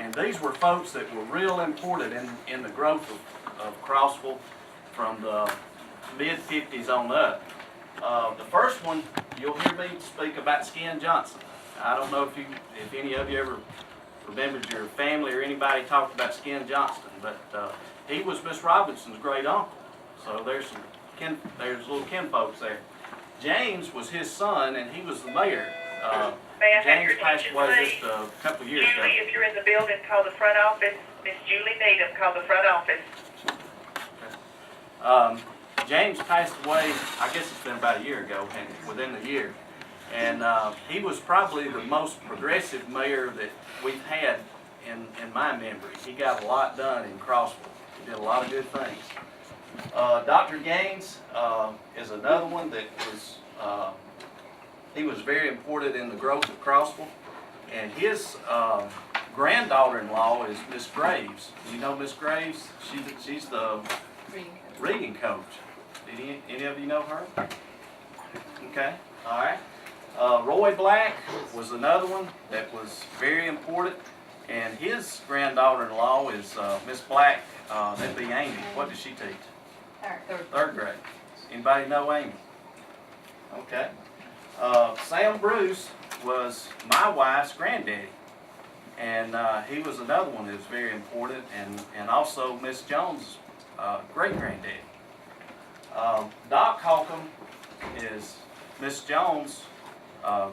And these were folks that were real important in the growth of Crossville from the mid-50s on up. The first one, you'll hear me speak about Skin Johnson. I don't know if any of you ever remembered your family or anybody talked about Skin Johnston, but he was Miss Robinson's great uncle. So there's little kinfolks there. James was his son, and he was the mayor. James passed away just a couple of years ago. Julie, if you're in the building, call the front office. Miss Julie Needham, call the front office. James passed away, I guess it's been about a year ago, and within the year. And he was probably the most progressive mayor that we've had in my memory. He got a lot done in Crossville. He did a lot of good things. Dr. Gaines is another one that was, he was very important in the growth of Crossville. And his granddaughter-in-law is Miss Graves. You know Miss Graves? She's the reading coach. Did any of you know her? Okay, all right. Roy Black was another one that was very important. And his granddaughter-in-law is Miss Black, that'd be Amy. What does she teach? Third grade. Anybody know Amy? Okay. Sam Bruce was my wife's granddaddy. And he was another one that was very important, and also Miss Jones' great-granddaddy. Doc Holcomb is Miss Jones'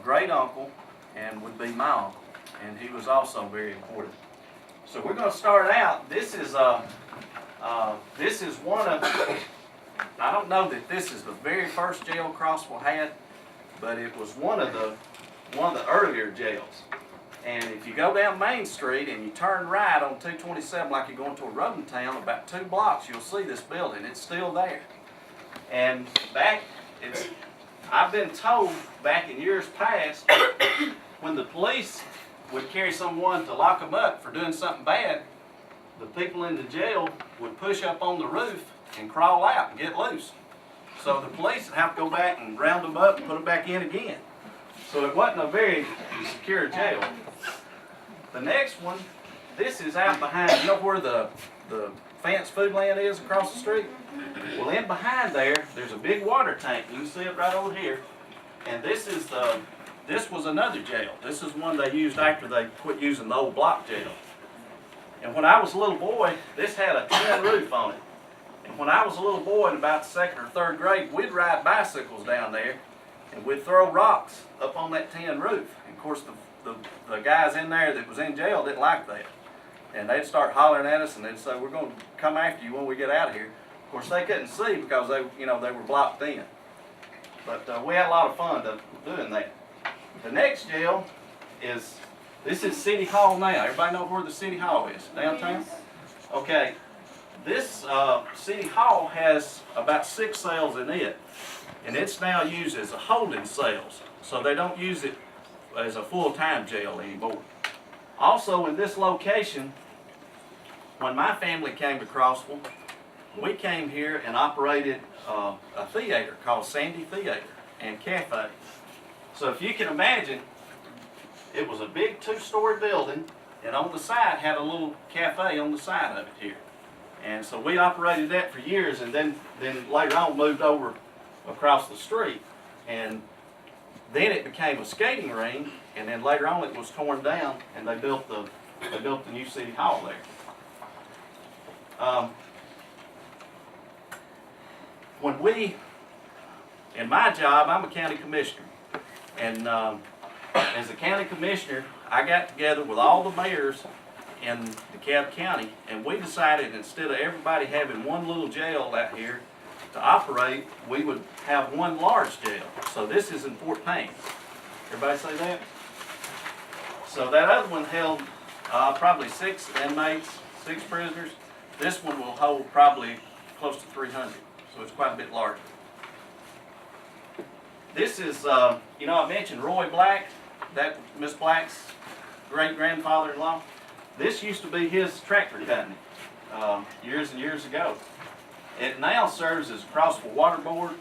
great-uncle and would be my uncle. And he was also very important. So we're going to start out. This is one of, I don't know that this is the very first jail Crossville had, but it was one of the earlier jails. And if you go down Main Street and you turn right on 227 like you're going to a road town, about 2 blocks you'll see this building. It's still there. And I've been told back in years past, when the police would carry someone to lock them up for doing something bad, the people in the jail would push up on the roof and crawl out and get loose. So the police would have to go back and round them up and put them back in again. So it wasn't a very secure jail. The next one, this is out behind, you know where the Fance Foodland is across the street? Well, in behind there's a big water tank. You can see it right over here. And this was another jail. This is one they used after they quit using the old block jail. And when I was a little boy, this had a tin roof on it. And when I was a little boy in about 2nd or 3rd grade, we'd ride bicycles down there and we'd throw rocks up on that tin roof. And of course, the guys in there that was in jail didn't like that. And they'd start hollering at us and they'd say, "We're going to come after you when we get out of here." Of course, they couldn't see because they were blocked in. But we had a lot of fun doing that. The next jail this is City Hall now. Everybody know where the City Hall is? Downtown? Okay. This City Hall has about 6 cells in it. And it's now used as a holding cells. So they don't use it as a full-time jail anymore. Also in this location, when my family came to Crossville, we came here and operated a theater called Sandy Theater and Cafe. So if you can imagine, it was a big 2-story building, and on the side had a little cafe on the side of it here. And so we operated that for years, and then later on moved over across the street. And then it became a skating ring, and then later on it was torn down, and they built the new City Hall there. In my job, I'm a county commissioner. And as a county commissioner, I got together with all the mayors in DeKalb County, and we decided instead of everybody having one little jail out here to operate, we would have one large jail. So this is in Fort Payne. Everybody say that? So that other one held probably 6 inmates, 6 prisoners. This one will hold probably close to 300, so it's quite a bit larger. This is, I mentioned Roy Black, that Miss Black's great-grandfather-in-law. This used to be his tractor company years and years ago. It now serves as Crossville Water Board,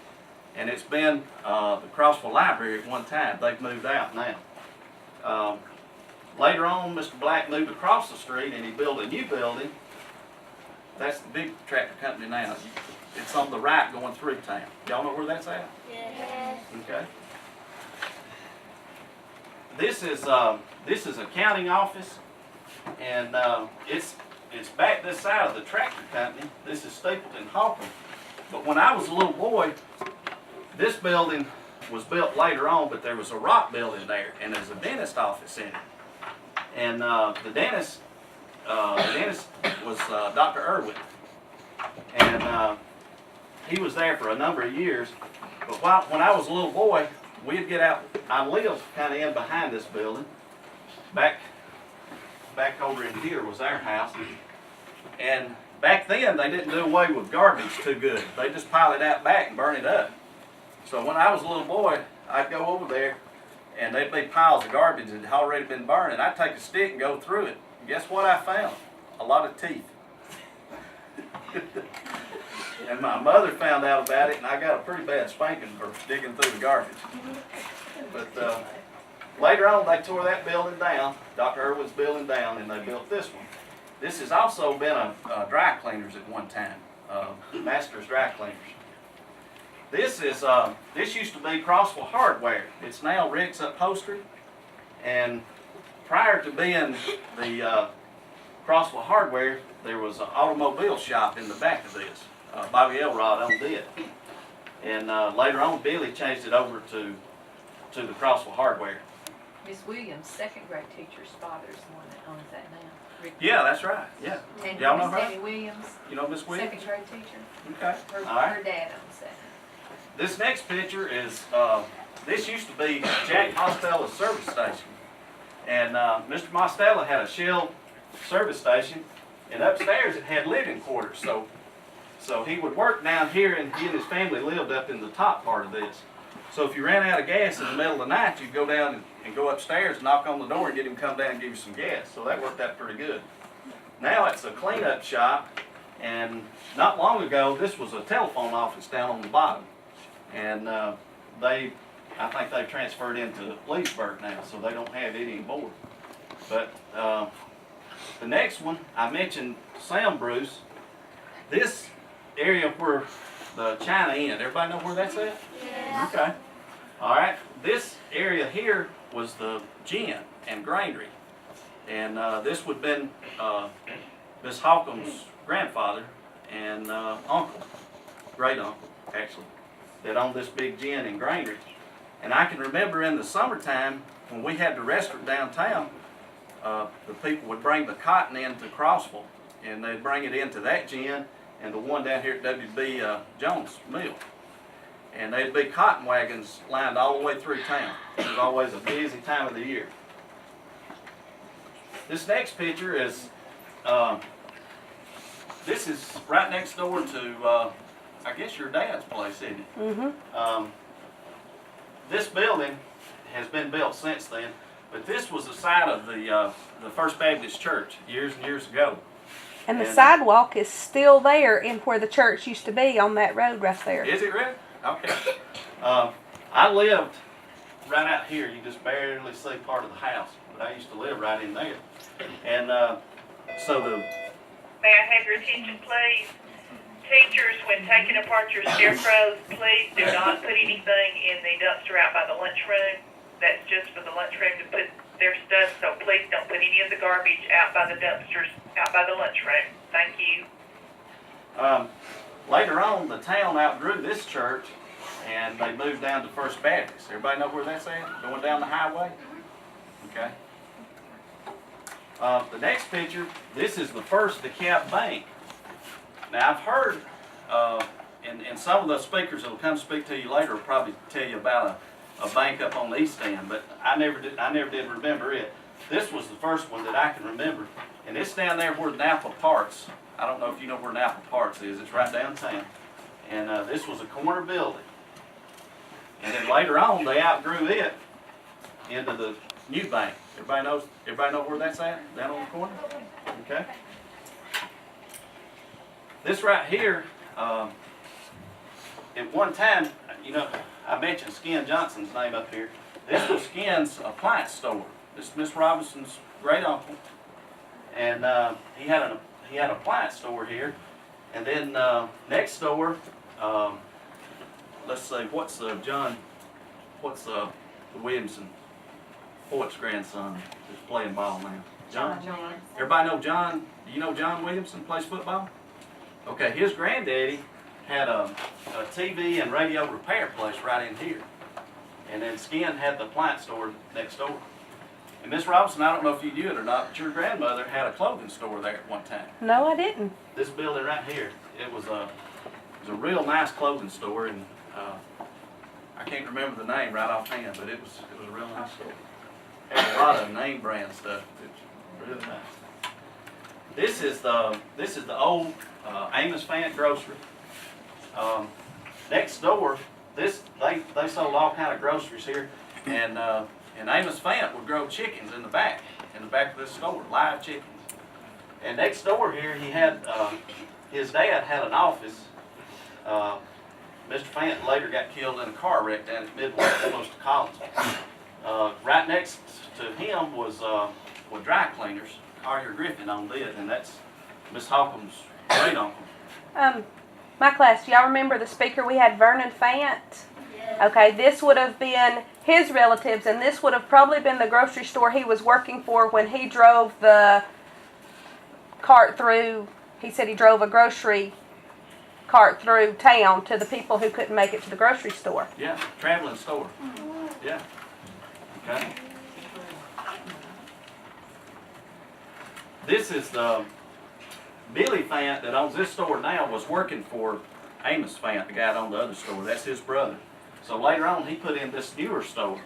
and it's been the Crossville Library at one time. They've moved out now. later on, Mr. Black moved across the street and he built a new building. That's the big tractor company now. It's on the right going through town. Y'all know where that's at? Yes. Okay. This is accounting office, and it's back this side of the tractor company. This is Stapleton Holcomb. But when I was a little boy, this building was built later on, but there was a rock building there, and there's a dentist office in it. And the dentist was Dr. Irwin, and he was there for a number of years. But when I was a little boy, we'd get out. I lived kind of in behind this building. Back over in here was our house, and back then they didn't do away with garbage too good. They just pile it out back and burn it up. So when I was a little boy, I'd go over there, and there'd be piles of garbage that had already been burned, and I'd take a stick and go through it. And guess what I found? A lot of teeth. And my mother found out about it, and I got a pretty bad spanking for digging through the garbage. But later on, they tore that building down, Dr. Irwin's building down, and they built this one. This has also been a dry cleaners at one time, Master's Dry Cleaners. This used to be Crossville Hardware. It's now Rick's Upholstery, and prior to being the Crossville Hardware, there was an automobile shop in the back of this. Bobby Elrod owned it, and later on Billy changed it over to the Crossville Hardware. Miss Williams' second grade teacher's father is the one that owns that now. Rick Yeah, that's right. Yeah, Tammy, y'all know Miss her? Tammy Williams, You know Miss Williams? second grade teacher. Okay. Her, All right. her dad owns that. This next picture is this used to be Jack Mostella's service station, and Mr. Mostella had a Shell service station, and upstairs it had living quarters. So he would work down here, and he and his family lived up in the top part of this. So if you ran out of gas in the middle of the night, you'd go down and go upstairs, knock on the door, and get him to come down and give you some gas. So that worked out pretty good. Now it's a cleanup shop, and not long ago, this was a telephone office down on the bottom. And I think they've transferred into Leesburg now, so they don't have it anymore. But the next one, I mentioned Sam Bruce. This area where the China Inn, everybody know where that's at? Yes. Okay. All right. This area here was the gin and grandery. And this would have been Miss Holcomb's grandfather and uncle, great uncle, actually, that owned this big gin and grandery. And I can remember in the summertime when we had the restaurant downtown, the people would bring the cotton into Crossville, and they'd bring it into that gin and the one down here at W.B. Jones Mill. And there'd be cotton wagons lined all the way through town. It was always a busy time of the year. This next picture is, this is right next door to, I guess your dad's place, isn't it? Mm-hmm. This building has been built since then, but this was the site of the First Baptist Church years and years ago. And the sidewalk is still there in where the church used to be on that road right there. Is it really? Okay. I lived right out here. You just barely see part of the house, but I used to live right in there. And so the... May I have your attention, please? Teachers, when taking apart your scarecrows, please do not put anything in the dumpster out by the lunchroom. That's just for the lunchroom to put their stuff, so please don't put any of the garbage out by the dumpsters, out by the lunchroom. Thank you. Later on, the town outgrew this church, and they moved down to First Baptist. Everybody know where that's at? Going down the highway? Okay. The next picture, this is the first DeKalb Bank. Now, I've heard, and some of the speakers that will come speak to you later will probably tell you about a bank up on the east end, but I never did remember it. This was the first one that I can remember, and it's down there where Napa Parks. I don't know if you know where Napa Parks is. It's right downtown, and this was a corner building. And then later on, they outgrew it into the new bank. Everybody know where that's at? Down on the corner? Okay. This right here, at one time, you know, I mentioned Skin Johnson's name up here. This was Skin's appliance store. This is Miss Robinson's great uncle, and he had an appliance store here, and then next door, let's see, what's the Williamson poet's grandson that's playing ball now? John. Everybody know John? Do you know John Williamson plays football? Okay, his granddaddy had a TV and radio repair place right in here. And then Skin had the appliance store next door. And Miss Robinson, I don't know if you knew it or not, but your grandmother had a clothing store there at one time. No, I didn't. This building right here, it was a real nice clothing store, and I can't remember the name right offhand, but it was a real nice store. Had a lot of name brand stuff. It's really nice. This is the old Amos Fan grocery. Next door, they sold all kind of groceries here, and Amos Fan would grow chickens in the back of this store, live chickens. And next door here, he had his dad had an office. Mr. Fant later got killed in a car wreck down at Midway, close to Collinsville. Right next to him was dry cleaners. Collier Griffin owned it, and that's Miss Holcomb's great uncle. My class, do y'all remember the speaker we had, Vernon Fant? Yeah. Okay, this would have been his relatives, and this would have probably been the grocery store he was working for when he drove the cart through. He said he drove a grocery cart through town to the people who couldn't make it to the grocery store. Yeah, traveling store. Yeah. Okay. This is the Billy Fant that owns this store now was working for Amos Fant, the guy that owned the other store. That's his brother. So later on, he put in this newer store.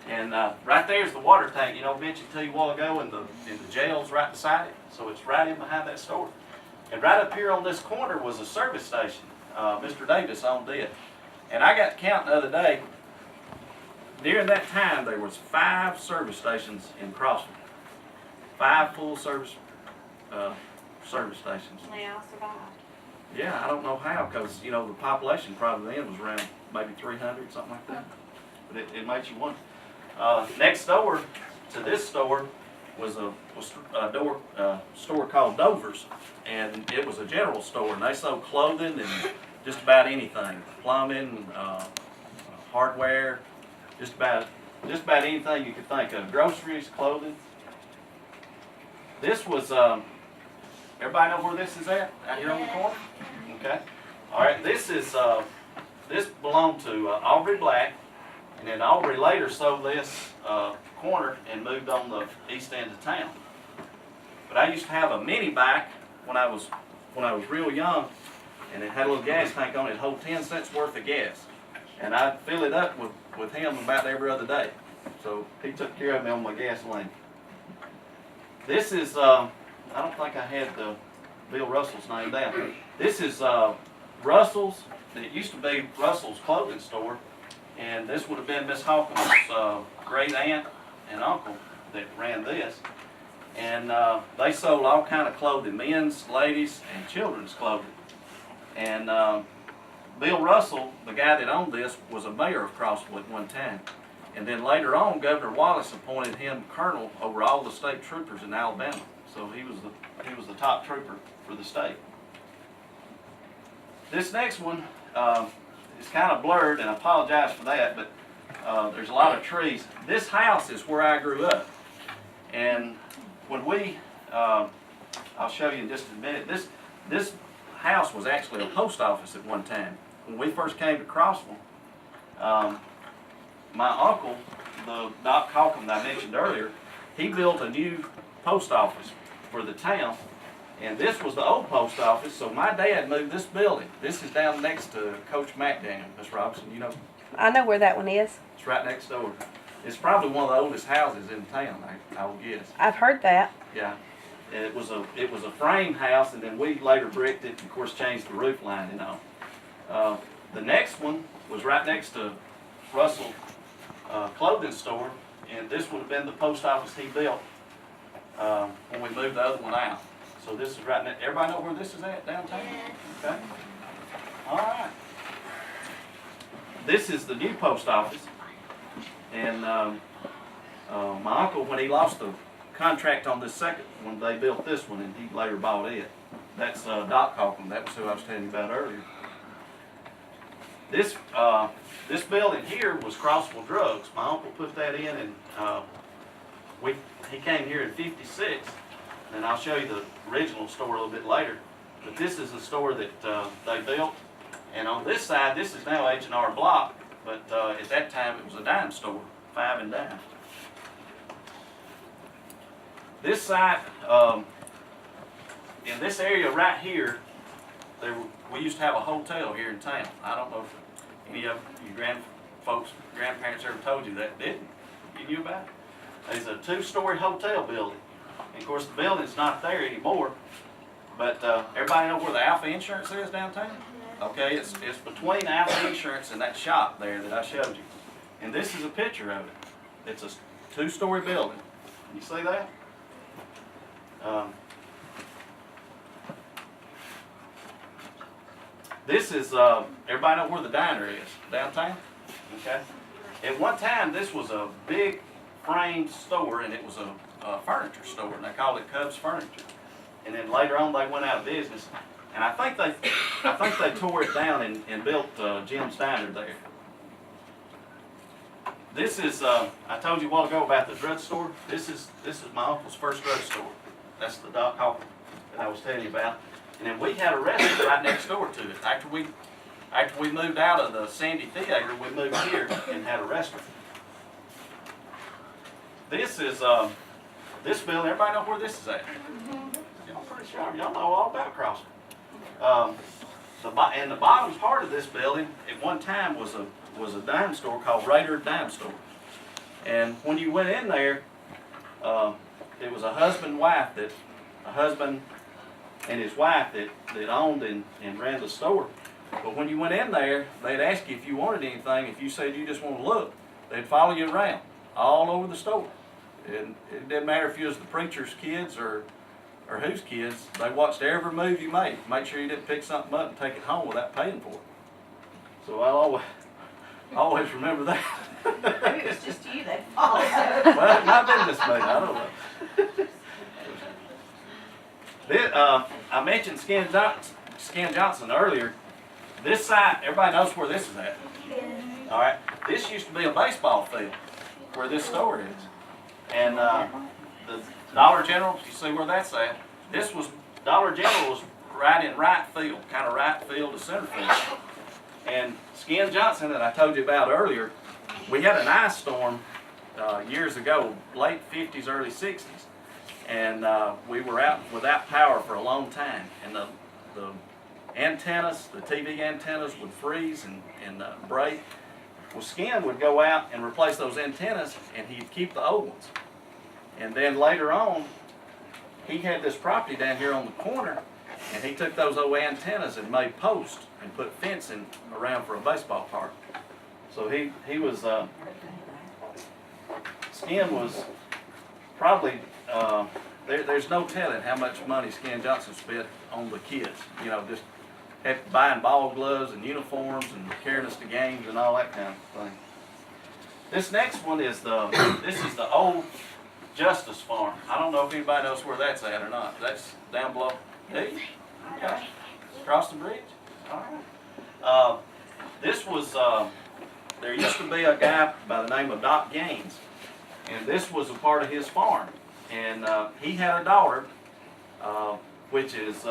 And right there's the water tank, you know, I mentioned to you a while ago, and the jail's right beside it. So it's right in behind that store. And right up here on this corner was a service station. Mr. Davis owned it. And I got counting the other day, during that time, there was 5 service stations in Crossville. 5 full service stations. They all survived. Yeah, I don't know how, because, you know, the population probably then was around maybe 300, something like that. But it makes you wonder. Next door to this store was a store called Dover's, and it was a general store, and they sold clothing and just about anything, plumbing, hardware, just about anything you could think of, groceries, clothing. This was, everybody know where this is at? Out here on the corner? Okay. All right, this belonged to Aubrey Black, and then Aubrey later sold this corner and moved on the east end of town. But I used to have a mini bike when I was real young, and it had a little gas tank on it, it'd hold 10 cents worth of gas. And I'd fill it up with him about every other day. So he took care of me on my gasoline. This is, I don't think I had Bill Russell's name down. This is Russell's. It used to be Russell's clothing store, and this would have been Miss Holcomb's great aunt and uncle that ran this. And they sold all kind of clothing, men's, ladies, and children's clothing. And Bill Russell, the guy that owned this, was a mayor of Crossville at one time. And then later on, Governor Wallace appointed him colonel over all the state troopers in Alabama. So he was the top trooper for the state. This next one is kind of blurred, and I apologize for that, but there's a lot of trees. This house is where I grew up. And when I'll show you in just a minute, this house was actually a post office at one time. When we first came to Crossville, my uncle, the Doc Holcomb that I mentioned earlier, he built a new post office for the town, and this was the old post office, so my dad moved this building. This is down next to Coach McDaniel, Miss Robinson, you know. I know where that one is. It's right next door. It's probably one of the oldest houses in town, I would guess. I've heard that. Yeah. And it was a frame house, and then we later bricked it, and of course changed the roof line and all. The next one was right next to Russell clothing store, and this would have been the post office he built when we moved the other one out. So this is right next. Everybody know where this is at downtown? Okay. All right. This is the new post office, and my uncle, when he lost the contract on this second one. They built this one, and he later bought it. That's Doc Holcomb. That was who I was telling you about earlier. This building here was Crossville Drugs. My uncle put that in, and he came here in '56, and I'll show you the original store a little bit later. But this is the store that they built, and on this side, this is now H&R Block, but at that time it was a dime store, 5 and dime. This side, in this area right here, we used to have a hotel here in town. I don't know if any of your grandparents ever told you that, didn't you? You knew about it? There's a 2-story hotel building. And of course, the building's not there anymore. But everybody know where the Alpha Insurance is downtown? Okay, it's between Alpha Insurance and that shop there that I showed you. And this is a picture of it. It's a 2-story building. You see that? This is, everybody know where the diner is, downtown? Okay. At one time, this was a big framed store, and it was a furniture store, and they called it Cubs Furniture. And then later on, they went out of business, and I think they tore it down and built Jim's Diner there. This is, I told you a while ago about the drugstore. This is my uncle's first drugstore. That's the Doc Holcomb that I was telling you about. And then we had a restaurant right next door to it. After we moved out of the Sandy Theater, we moved here and had a restaurant. This is this building. Everybody know where this is at? Y'all pretty sure. Y'all know all about Crossville. And the bottom part of this building at one time was a dime store called Raider Dime Store. And when you went in there, it was a husband and his wife that owned and ran the store. But when you went in there, they'd ask you if you wanted anything. If you said you just want to look, they'd follow you around all over the store. And it didn't matter if you was the preacher's kids or whose kids. They watched every move you made. Make sure you didn't pick something up and take it home without paying for it. So I'll always remember that. Maybe it was just you that followed. Well, it might have been this many. I don't know. I mentioned Skin Johnson earlier. This side, everybody knows where this is at. All right. This used to be a baseball field where this store is. And the Dollar General, you see where that's at? Dollar General was right in right field, kind of right field to center field. And Skin Johnson that I told you about earlier, we had an ice storm years ago, late 50s, early 60s. And we were out without power for a long time. And the antennas, the TV antennas would freeze and break. Well, Skin would go out and replace those antennas, and he'd keep the old ones. And then later on, he had this property down here on the corner, and he took those old antennas and made posts and put fencing around for a baseball park. So he was, Skin was probably, there's no telling how much money Skin Johnson spent on the kids. You know, just buying ball gloves and uniforms and carrying us to games and all that kind of thing. This next one is this is the old Justice Farm. I don't know if anybody knows where that's at or not. That's down below. Do you? Okay. Across the bridge? All right. This was, there used to be a guy by the name of Doc Gaines, and this was a part of his farm. And he had a daughter, which is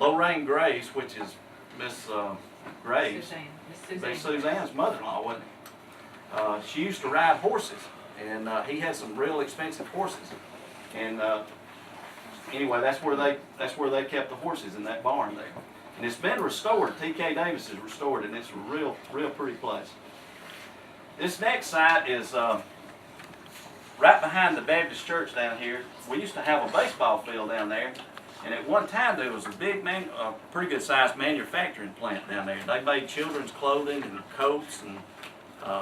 Lorraine Graves, which is Miss Graves. Miss Suzanne's mother-in-law, wasn't it? She used to ride horses, and he had some real expensive horses. And anyway, that's where they kept the horses, in that barn there. And it's been restored. T.K. Davis has restored it, and it's a real pretty place. This next site is right behind the Baptist church down here. We used to have a baseball field down there, and at one time there was a big, pretty good sized manufacturing plant down there. They made children's clothing and coats and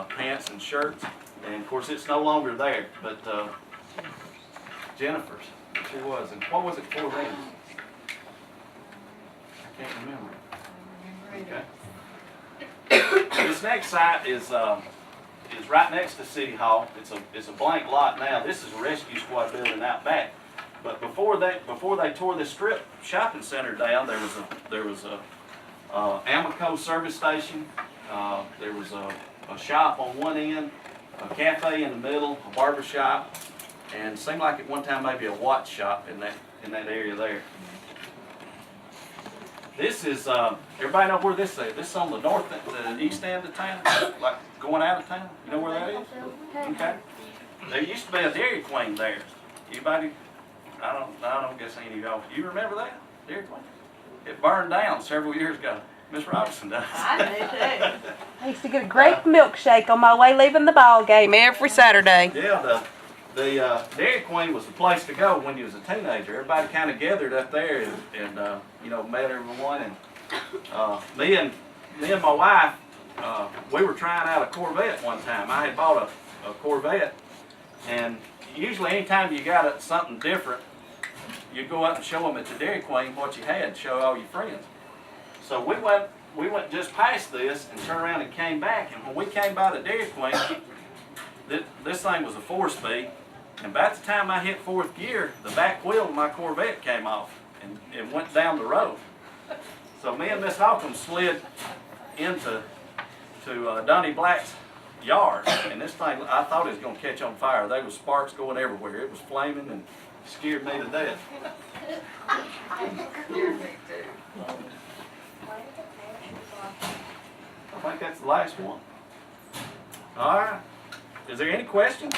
pants and shirts, and of course it's no longer there. But Jennifer's, she was, and what was it for then? I can't remember. Okay. This next site is is right next to City Hall. It's a blank lot now. This is a rescue squad building out back. But before they tore this strip shopping center down, there was a Amoco service station. There was a shop on one end, a cafe in the middle, a barber shop, and it seemed like at one time maybe a watch shop in that area there. This is everybody know where this is? This is on the the east end of town, like going out of town. You know where that is? Okay. There used to be a Dairy Queen there. Anybody? I don't guess any of y'all. You remember that Dairy Queen? It burned down several years ago. Miss Robinson does. I do too. I used to get a great milkshake on my way leaving the ball game every Saturday. Yeah, the Dairy Queen was the place to go when you was a teenager. Everybody kind of gathered up there and you know, met everyone. And me and my wife, we were trying out a Corvette one time. I had bought a Corvette, and usually anytime you got something different, you go up and show them at the Dairy Queen what you had, show all your friends. So we went just past this and turned around and came back. And when we came by the Dairy Queen, this thing was a 4-speed. And by the time I hit 4th gear, the back wheel of my Corvette came off and went down the road. So me and Miss Holcomb slid into Donnie Black's yard. And this thing, I thought it was going to catch on fire. There was sparks going everywhere. It was flaming and scared me to death. Scared me too. I think that's the last one. All right. Is there any questions?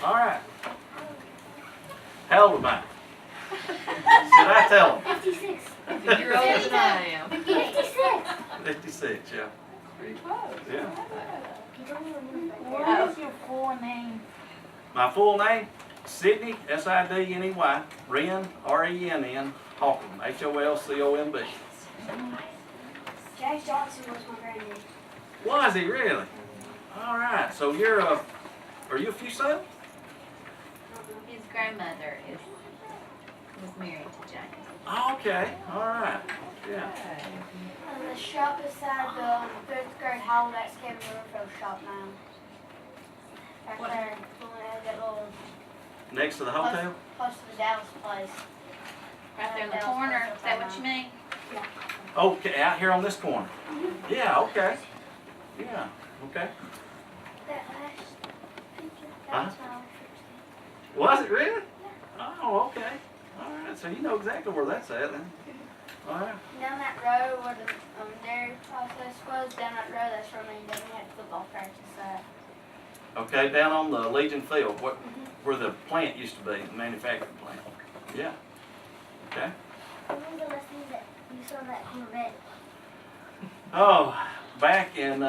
All right. How old am I? Should I tell them? 56. You're older than I am. 56. 56, yeah. Pretty close. Yeah. What is your full name? My full name, Sidney, S-I-D-N-E-Y, Wren, R-E-N-N, Holcomb, H-O-L-C-O-M-B. Jack Johnson was my granddad. Was he really? All right. So you're are you a few sons? His grandmother was married to James. Oh, okay. All right. Yeah. And the shop beside the 5th grade hall, that's Kevin Littlefield shop now. Back What? there, when we had that little Next to the hotel? close to the Dallas place. Right there in the corner. Is that what you mean? Okay, out here on this corner. Yeah. Okay. Yeah. Okay. That last picture, Huh? that was my old picture. Was it really? Oh, okay. All right. So you know exactly where that's at then. All right. Down that road where the dairy process was, down that road, that's where we had football practice at. Okay, down on the Legion Field, where the plant used to be, the manufacturing plant. Yeah. Okay. When was the last thing that you saw that Corvette? Oh, back in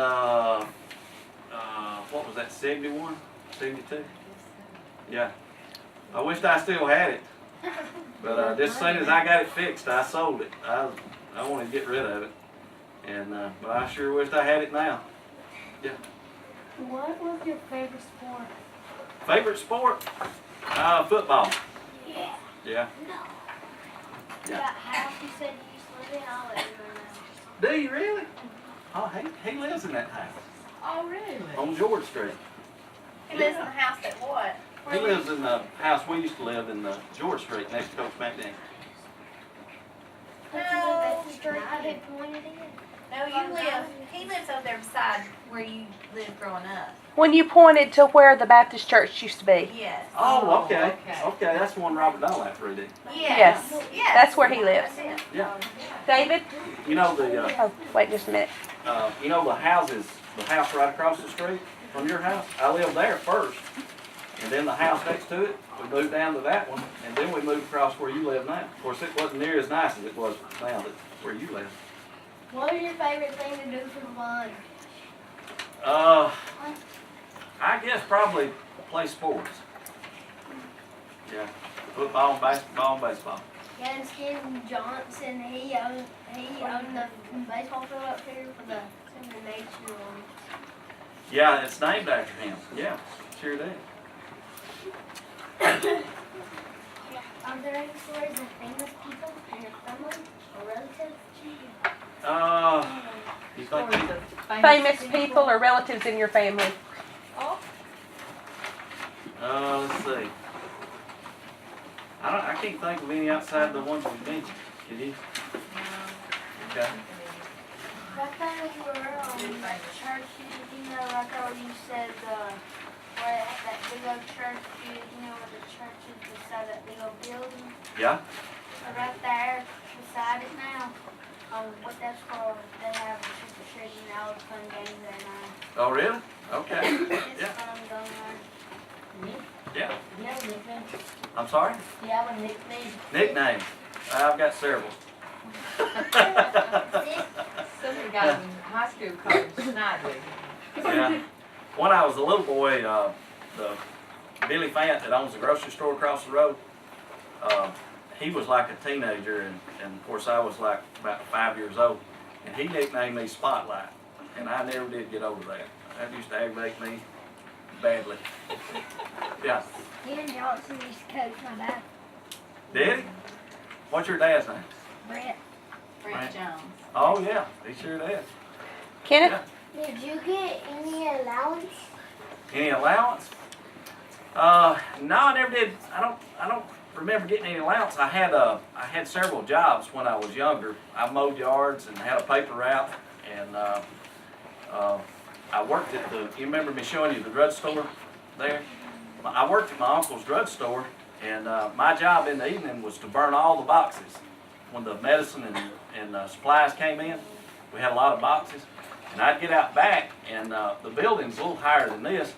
what was that, 71, 72? Yeah. I wished I still had it, but just as soon as I got it fixed, I sold it. I wanted to get rid of it, and but I sure wished I had it now. Yeah. What was your favorite sport? Favorite sport? Football. Yeah. Yeah. No. Yeah. That house you said you used to live in, I'll let you know. Do you really? Oh, he lives in that house Oh, really? on George Street. He lives in the house that what? He lives in the house we used to live in, George Street, next to Coach McDaniel. That's the street I had pointed in. No, he lives over there beside where you lived growing up. When you pointed to where the Baptist church used to be. Yes. Oh, okay. okay. Okay, that's the one Robert Dunlap redid. Yes. Yes. That's where he lives. That's it. Yeah. David? You know Oh, wait just a minute. you know the house right across the street from your house? I lived there first, and then the house next to it, we moved down to that one, and then we moved across where you live now. Of course, it wasn't near as nice as it was now where you live. What is your favorite thing to do for fun? I guess probably play sports. Yeah, football, basketball, and baseball. Skin Johnson, he owned the baseball field up here for the nature one. Yeah, it's named after him. Yeah, sure did. Are there any stories of famous people in your family or relatives? You think Stories you- of Famous people or relatives in your family? let's see. I can't think of any outside the ones we mentioned. Can you? Okay. Right there we were on that church, you know, right there where you said, where that big old church, you know, where the church is beside that big old building. Yeah. So right there, beside it now, what that's called, they have a trick or treating and all the fun games there now. Oh, really? Okay. It's Yeah. fun going there. Yeah. Do you have a nickname? I'm sorry? Do you have a nickname? Nickname. I've got several. Some of the guys in high school called him Snidely. Yeah. When I was a little boy, the Billy Fant that owns the grocery store across the road, he was like a teenager, and of course I was like about 5 years old, and he nicknamed me Spotlight, and I never did get over that. That used to aggravate me badly. Yeah. Ian Johnson used to coach my dad. Did he? What's your dad's name? Brett. Frank Jones. Oh yeah, he sure did. Kenneth? Yeah. Did you get any allowance? Any allowance? No, I never did. I don't remember getting any allowance. I had several jobs when I was younger. I mowed yards and had a paper route, and I worked at the. You remember me showing you the drugstore there? I worked at my uncle's drugstore, and my job in the evening was to burn all the boxes. When the medicine and supplies came in, we had a lot of boxes, and I'd get out back, and the building's a little higher than this,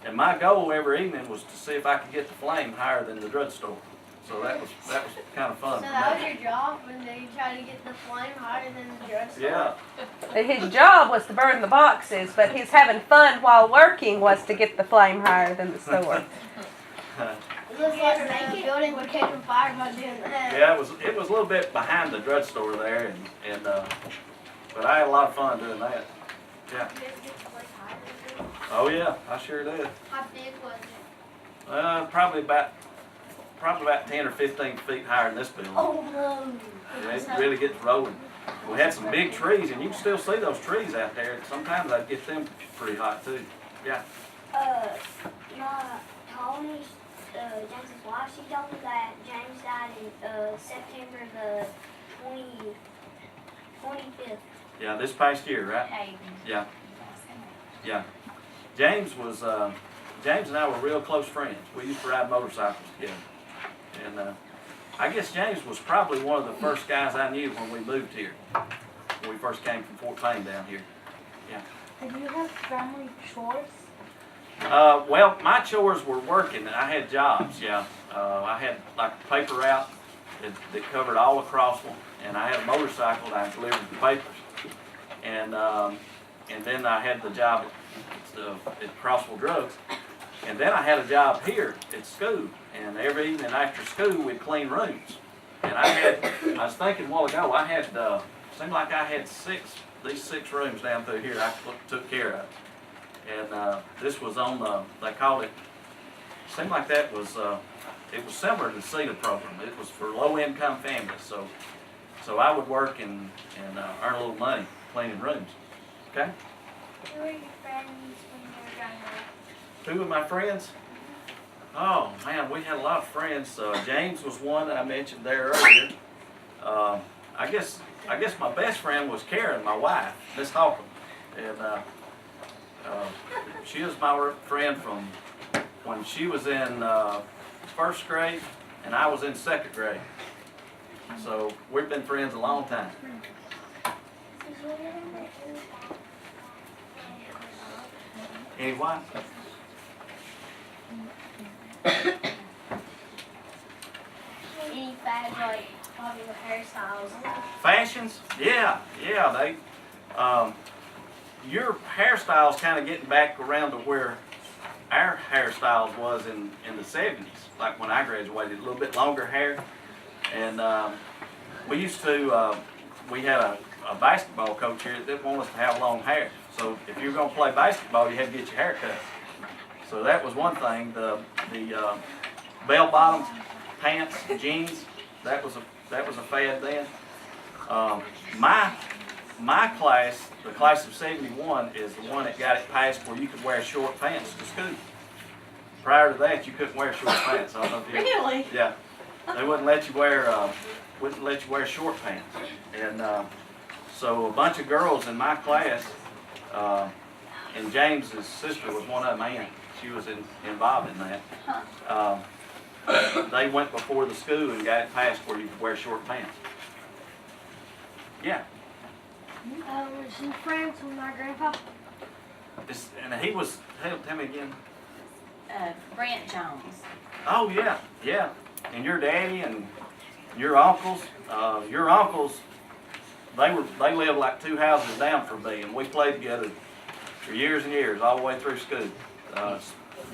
and my goal every evening was to see if I could get the flame higher than the drugstore. So that was kind of fun. So for that me. was your job when you try to get the flame higher than the drugstore? Yeah. His job was to burn the boxes, but his having fun while working was to get the flame higher than the store. It looks like the building would catch on fire by doing that. Yeah, it was a little bit behind the drugstore there, and but I had a lot of fun doing that. Yeah. You guys get the flame higher than it? Oh yeah, I sure did. How big was it? Probably about 10 or 15 feet higher than this building. Oh no. Yeah, it really gets rolling. We had some big trees, and you can still see those trees out there. Sometimes I'd get them pretty hot too. Yeah. My Tony, James's wife, she told me that James died in September the 25th. Yeah, this past year, right? Yeah. Yeah. James and I were real close friends. We used to ride motorcycles together. And I guess James was probably one of the first guys I knew when we moved here. When we first came from Fort Payne down here. Yeah. Did you have family chores? Well, my chores were working. I had jobs, yeah. I had like a paper route that covered all of Crossville, and I had a motorcycle that I delivered the papers. And then I had the job at Crossville Drugs. And then I had a job here at school, and every evening after school we'd clean rooms. And I was thinking a while ago, seemed like I had these six rooms down through here I took care of. And this was on they called it, seemed like that was, it was similar to the CETA program. It was for low-income families, so I would work and earn a little money cleaning rooms. Okay? Who were your friends when you were growing up? Two of my friends? Oh man, we had a lot of friends. James was one that I mentioned there earlier. I guess my best friend was Karen, my wife, Miss Holcomb, and she was my friend from when she was in first grade and I was in second grade. So we've been friends a long time. Any wife? Any fads like popular hairstyles? Fashions? Yeah. They, your hairstyle's kind of getting back around to where our hairstyles was in the 70s, like when I graduated, a little bit longer hair. And we used to, we had a basketball coach here that didn't want us to have long hair. So if you were going to play basketball, you had to get your hair cut. So that was one thing. The bell bottoms, pants, jeans. That was a fad then. My class, the class of '71, is the one that got it passed where you could wear short pants to school. Prior to that, you couldn't wear short pants. I don't know if you Really? Yeah, they wouldn't let you wear short pants, and so a bunch of girls in my class, and James's sister was one of them. Ann, she was involved in that. They went before the school and got it passed where you could wear short pants. Yeah, Was he friends with my grandpa? and he was. Tell me again. Brant Jones. Oh yeah, yeah. And your daddy and your uncles, they lived like 2 houses down from me, and we played together for years and years, all the way through school.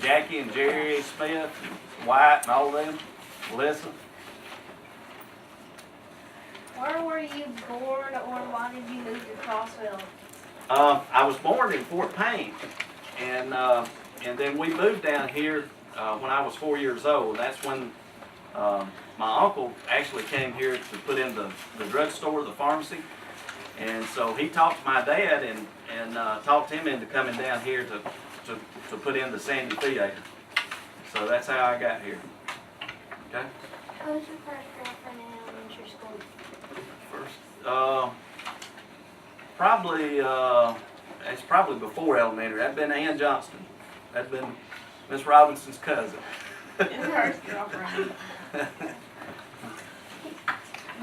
Jackie and Jerry Smith, and White, and all of them, Melissa. Where were you born, or why did you move to Crossville? I was born in Fort Payne, and then we moved down here when I was 4 years old. That's when my uncle actually came here to put in the drugstore, the pharmacy. And so he talked to my dad and talked him into coming down here to put in the Sandy Theater. So that's how I got here. Okay? Who was your first girlfriend in elementary school? First, it's probably before elementary. That'd been Ann Johnston. That'd been Miss Robinson's cousin. His first girlfriend.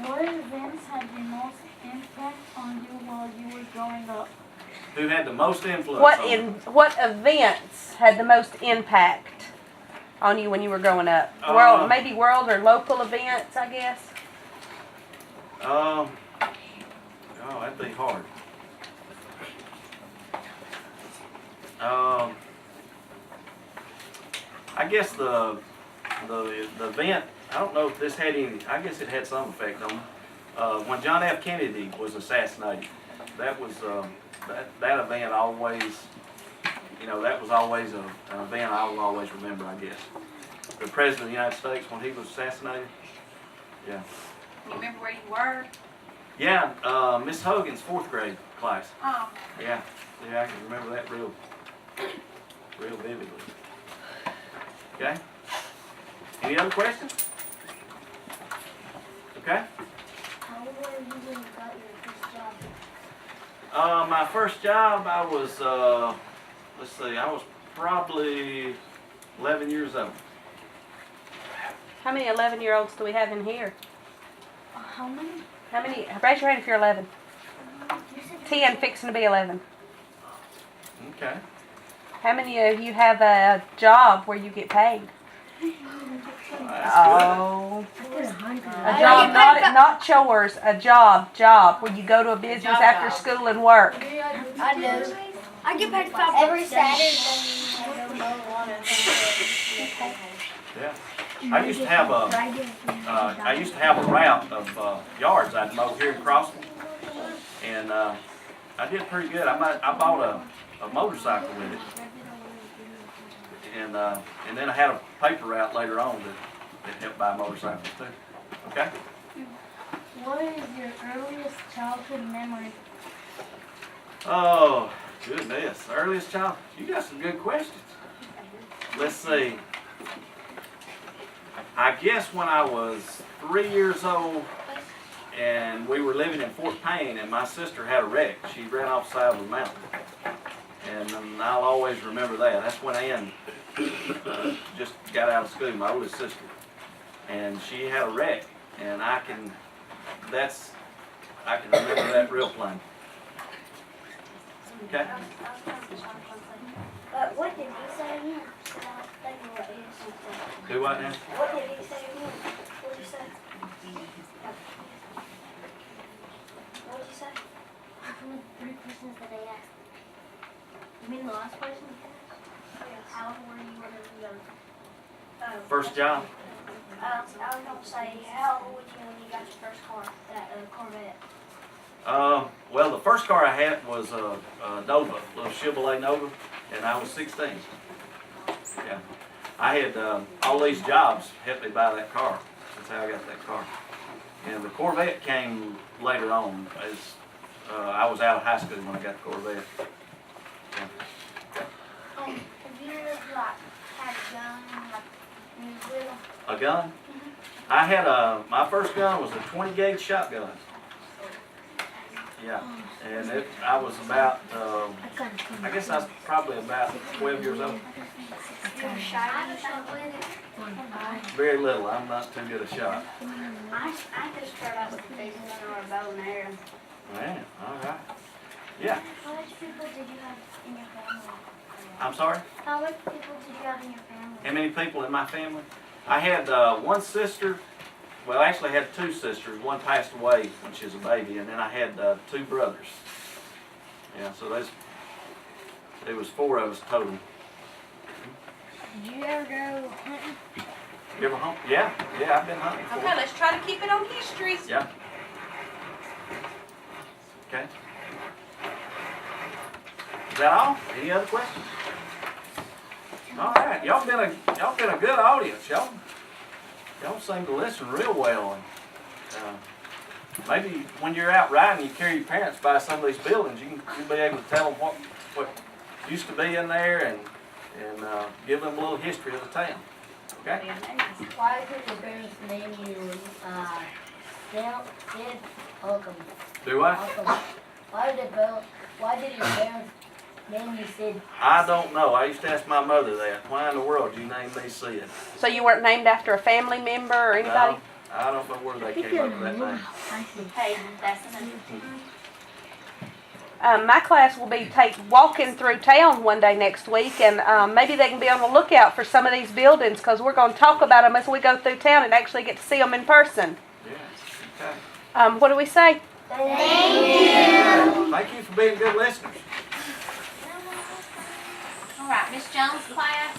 What events had the most impact on you while you were growing up? Who had the most influence on me? What events had the most impact on you when you were growing up? Maybe world or local events, I guess. Oh, that'd be hard. I guess the event, I don't know if this had any, I guess it had some effect on me. When John F. Kennedy was assassinated, that was, that event always, that was always an event I will always remember, I guess. The President of the United States, when he was assassinated, yeah. You remember where you were? Yeah, Miss Hogan's 4th grade class. Oh. Yeah, I can remember that real vividly. Okay? Any other questions? Okay? How old were you when you got your first job? My first job, I was, I was probably 11 years old. How many 11-year-olds do we have in here? How many? How many? Raise your hand if you're 11. You said 10, fixing to be 11. Okay. How many of you have a job where you get paid? Well, that's Oh, I said 100. a job, not chores. A job where you go to a business Job. after school and work. I do. I get paid $5 every Saturday. Yeah. I used to have a route of yards I'd mow here in Crossville, and I did pretty good. I bought a motorcycle with it, and then I had a paper route later on that helped buy motorcycles too. Okay. What is your earliest childhood memory? Oh goodness, earliest child. You got some good questions. Let's see. I guess when I was 3 years old, and we were living in Fort Payne, and my sister had a wreck. She ran off the side of the mountain, and I'll always remember that. That's when Ann just got out of school, my oldest sister, and she had a wreck, and I can remember that real plain. Okay. What did he say again? Thank you, what he said. Do what now? What did he say again? What did you say? What did you say? The 3 questions that they asked. You mean the last question? Yes. How old were you when you were young? First job? I was going to say, how old were you when you got your first car, that Corvette? Well, the first car I had was a Nova, a little Chevrolet Nova, and I was 16. Yeah. I had all these jobs helped me buy that car. how I got that car. And the Corvette came later on. As I was out of high school when I got the Corvette. Yeah. Have you ever like had a gun like when you were little? A gun? I had my first gun was a 20 gauge shotgun. Yeah, and I was about, I guess I was probably about 12 years old. You were shy to shot with it? Very little, I'm not too good a shot. I just started out with a big gun or a bow and arrow. Man, all right. Yeah, How much people did you have in your family? I'm sorry? How much people did you have in your family? How many people in my family? I had one sister, well, actually I had two sisters. One passed away when she was a baby, and then I had two brothers. Yeah, so there was four of us total. Did you ever go hunting? You ever hunt? Yeah, I've been hunting before. Okay, let's try to keep it on history. Yeah. Okay. Is that all? Any other questions? All right, y'all been a good audience. Y'all seem to listen real well. And, maybe when you're out riding, you carry your parents by some of these buildings. You'll be able to tell them what used to be in there and give them a little history of the town. Okay. Why did your parents name you Sid Holcomb? Do I? Holcomb? Why did your parents name you Sid? I don't know. I used to ask my mother that. Why in the world do you name me Sid? So you weren't named after a family member or anybody? No, I don't know where they came up with that name. Hey, that's another. My class will be walking through town one day next week, and maybe they can be on the lookout for some of these buildings because we're going to talk about them as we go through town and actually get to see them in person. Yeah. Okay. What do we say? Thank you for being good listeners. All right, Miss Jones' class.